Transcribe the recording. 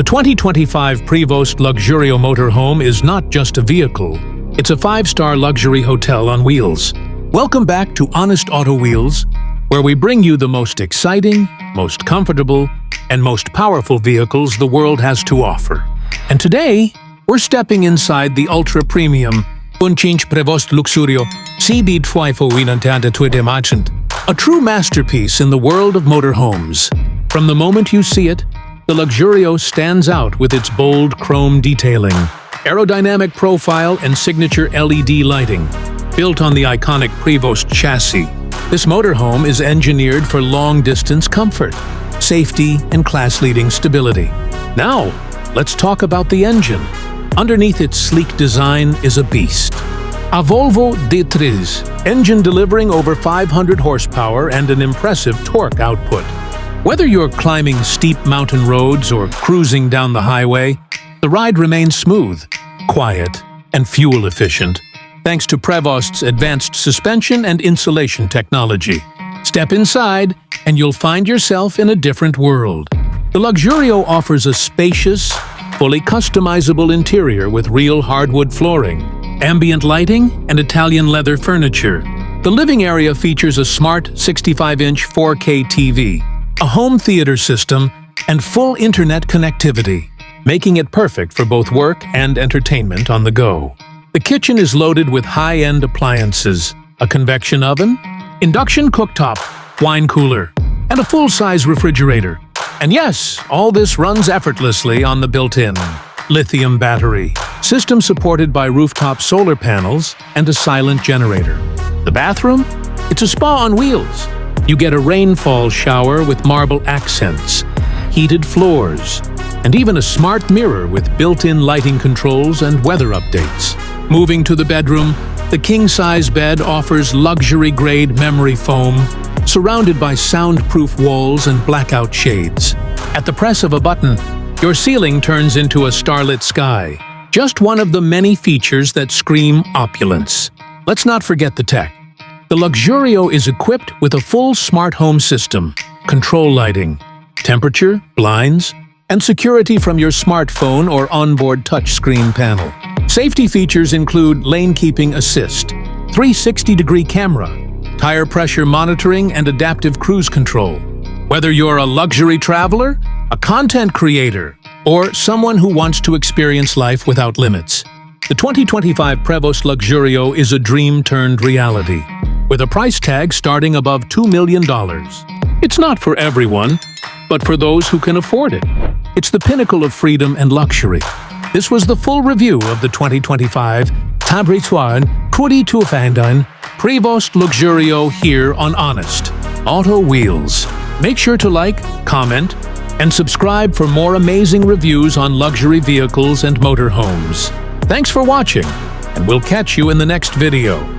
2025 Prevost Luxurio Motorhome is not just a vehicle, it's a 5-star luxury hotel on wheels. Welcome back to Honest Auto Wheels, where we bring you the most exciting, most comfortable, and most powerful vehicles the world has to offer. And today, we're stepping inside the ultra-premium Prevost Luxurio a true masterpiece in the world of motorhomes. From the moment you see it, the Luxurio stands out with its bold chrome detailing, aerodynamic profile, and signature LED lighting. Built on the iconic Prevost chassis, this motorhome is engineered for long-distance comfort, safety, and class-leading stability. Now, let's talk about the engine. Underneath its sleek design is a beast. A Volvo D13, engine delivering over 500 horsepower and an impressive torque output. Whether you're climbing steep mountain roads or cruising down the highway, the ride remains smooth, quiet, and fuel-efficient, thanks to Prevost's advanced suspension and insulation technology. Step inside, and you'll find yourself in a different world. The Luxurio offers a spacious, fully customizable interior with real hardwood flooring, ambient lighting, and Italian leather furniture. The living area features a smart 65-inch 4K TV, a home theater system, and full internet connectivity, making it perfect for both work and entertainment on the go. The kitchen is loaded with high-end appliances, a convection oven, induction cooktop, wine cooler, and a full-size refrigerator. And yes, all this runs effortlessly on the built-in lithium battery system supported by rooftop solar panels and a silent generator. The bathroom? It's a spa on wheels. You get a rainfall shower with marble accents, heated floors, and even a smart mirror with built-in lighting controls and weather updates. Moving to the bedroom, the king-size bed offers luxury-grade memory foam, surrounded by soundproof walls and blackout shades. At the press of a button, your ceiling turns into a starlit sky. Just one of the many features that scream opulence. Let's not forget the tech. The Luxurio is equipped with a full smart home system, control lighting, temperature, blinds, and security from your smartphone or onboard touchscreen panel. Safety features include lane keeping assist, 360-degree camera, tire pressure monitoring, and adaptive cruise control. Whether you're a luxury traveler, a content creator, or someone who wants to experience life without limits, the 2025 Prevost Luxurio is a dream turned reality. With a price tag starting above $2 million. It's not for everyone, but for those who can afford it. It's the pinnacle of freedom and luxury. This was the full review of the 2025 Prevost Luxurio here on Honest Auto Wheels. Make sure to like, comment, and subscribe for more amazing reviews on luxury vehicles and motorhomes. Thanks for watching, and we'll catch you in the next video.